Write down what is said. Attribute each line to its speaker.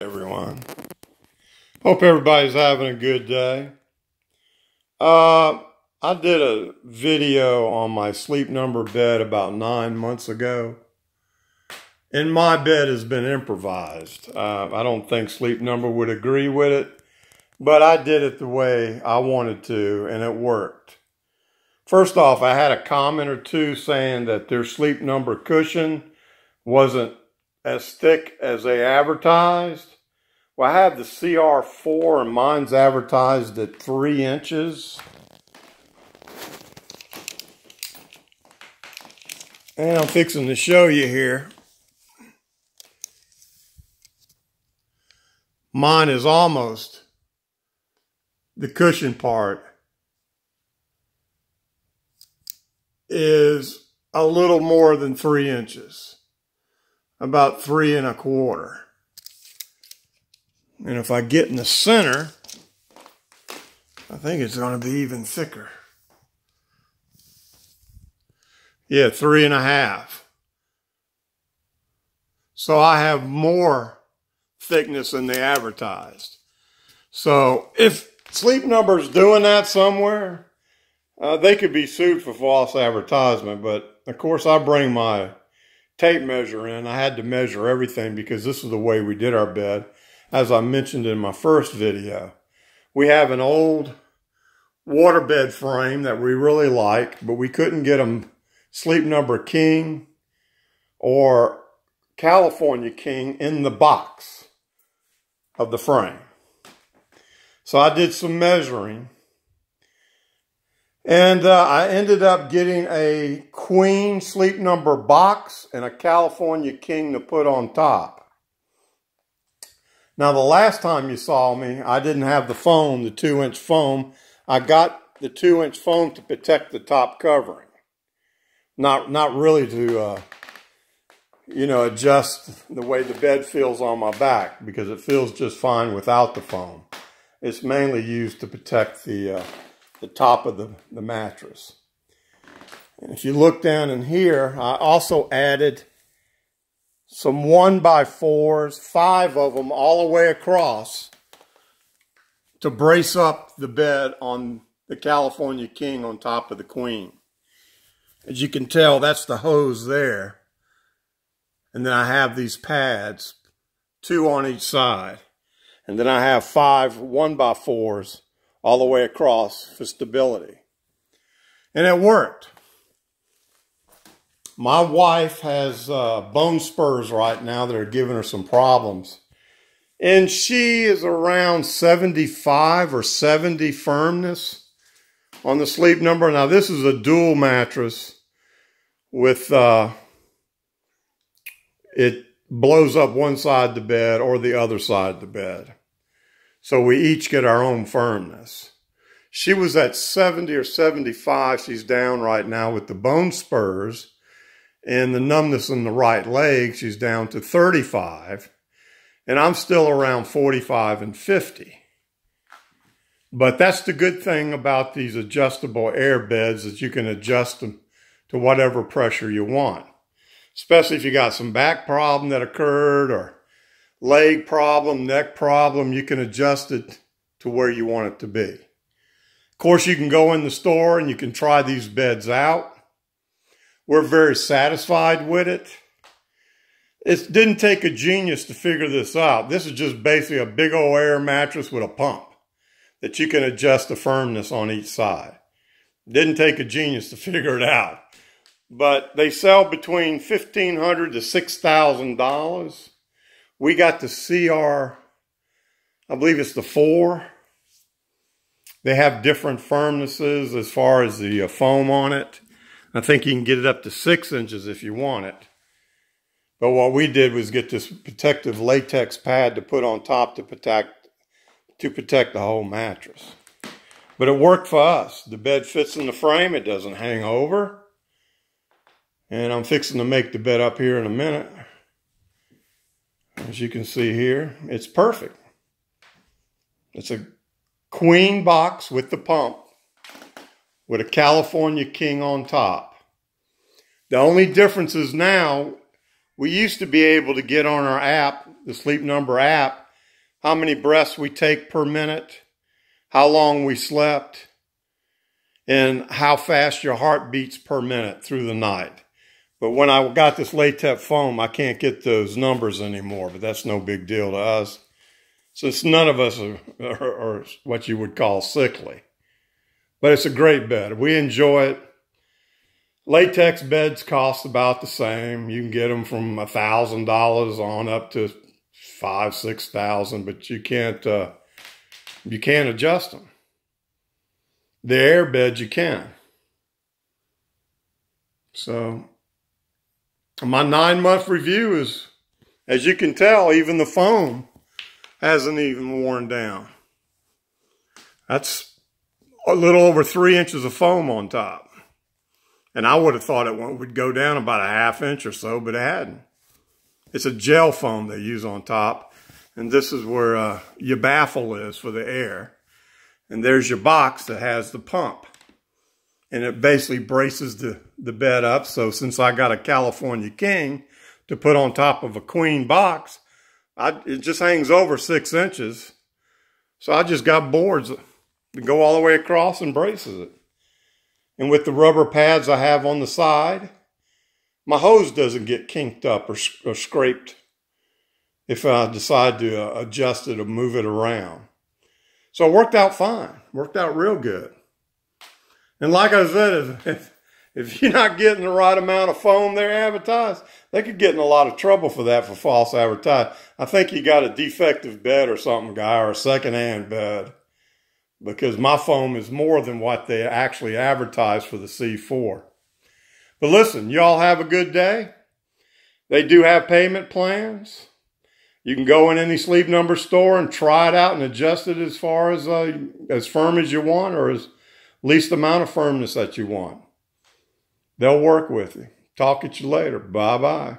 Speaker 1: Everyone. Hope everybody's having a good day. I did a video on my sleep number bed about 9 months ago. And my bed has been improvised. I don't think Sleep Number would agree with it, but I did it the way I wanted to, and it worked. First off, I had a comment or two saying that their Sleep Number cushion wasn't as thick as they advertised. Well, I have the CR4 and mine's advertised at 3 inches. And I'm fixing to show you here. Mine is almost, the cushion part is a little more than 3 inches. About 3 1/4. And if I get in the center, I think it's going to be even thicker. Yeah, 3 1/2. So I have more thickness than they advertised. So if Sleep Number's doing that somewhere, they could be sued for false advertisement. But of course, I bring my tape measure in. I had to measure everything because this is the way we did our bed. As I mentioned in my first video, we have an old waterbed frame that we really like, but we couldn't get them Sleep Number King or California King in the box of the frame. So I did some measuring, and I ended up getting a Queen Sleep Number box and a California King to put on top. Now, the last time you saw me, I didn't have the foam, the 2-inch foam. I got the 2-inch foam to protect the top covering. Not really to, adjust the way the bed feels on my back, because it feels just fine without the foam. It's mainly used to protect the top of the mattress. And if you look down in here, I also added some 1x4s, 5 of them all the way across, to brace up the bed on the California King on top of the Queen. As you can tell, that's the hose there. And then I have these pads, 2 on each side. And then I have 5 1x4s all the way across for stability. And it worked. My wife has bone spurs right now that are giving her some problems. And she is around 75 or 70 firmness on the Sleep Number. Now, this is a dual mattress with, it blows up one side of the bed or the other side of the bed. So we each get our own firmness. She was at 70 or 75. She's down right now with the bone spurs. And the numbness in the right leg, she's down to 35. And I'm still around 45 and 50. But that's the good thing about these adjustable air beds, that you can adjust them to whatever pressure you want. Especially if you got some back problem that occurred, or leg problem, neck problem, you can adjust it to where you want it to be. Of course, you can go in the store and you can try these beds out. We're very satisfied with it. It didn't take a genius to figure this out. This is just basically a big old air mattress with a pump that you can adjust the firmness on each side. Didn't take a genius to figure it out. But they sell between $1,500 to $6,000. We got the CR, I believe it's the 4. They have different firmnesses as far as the foam on it. I think you can get it up to 6 inches if you want it. But what we did was get this protective latex pad to put on top to protect the whole mattress. But it worked for us. The bed fits in the frame. It doesn't hang over. And I'm fixing to make the bed up here in a minute. As you can see here, it's perfect. It's a Queen box with the pump, with a California King on top. The only difference is now, we used to be able to get on our app, the Sleep Number app, how many breaths we take per minute, how long we slept, and how fast your heart beats per minute through the night. But when I got this latex foam, I can't get those numbers anymore, but that's no big deal to us, since none of us are what you would call sickly. But it's a great bed. We enjoy it. Latex beds cost about the same. You can get them from $1,000 on up to $5,000, $6,000, but you can't adjust them. The air bed you can. So my 9-month review is, as you can tell, even the foam hasn't even worn down. That's a little over 3 inches of foam on top. And I would have thought it would go down about a ½ inch or so, but it hadn't. It's a gel foam they use on top. And this is where your baffle is for the air. And there's your box that has the pump. And it basically braces the bed up. So since I got a California King to put on top of a queen box, it just hangs over 6 inches. So I just got boards that go all the way across and braces it. And with the rubber pads I have on the side, my hose doesn't get kinked up or scraped if I decide to adjust it or move it around. So it worked out fine. Worked out real good. And like I said, if you're not getting the right amount of foam they're advertised, they could get in a lot of trouble for that, for false advertising. I think you got a defective bed or something, guy, or a second-hand bed. Because my foam is more than what they actually advertise for the C4. But listen, y'all have a good day. They do have payment plans. You can go in any Sleep Number store and try it out and adjust it as far as firm as you want, or as least amount of firmness that you want. They'll work with you. Talk at you later. Bye-bye.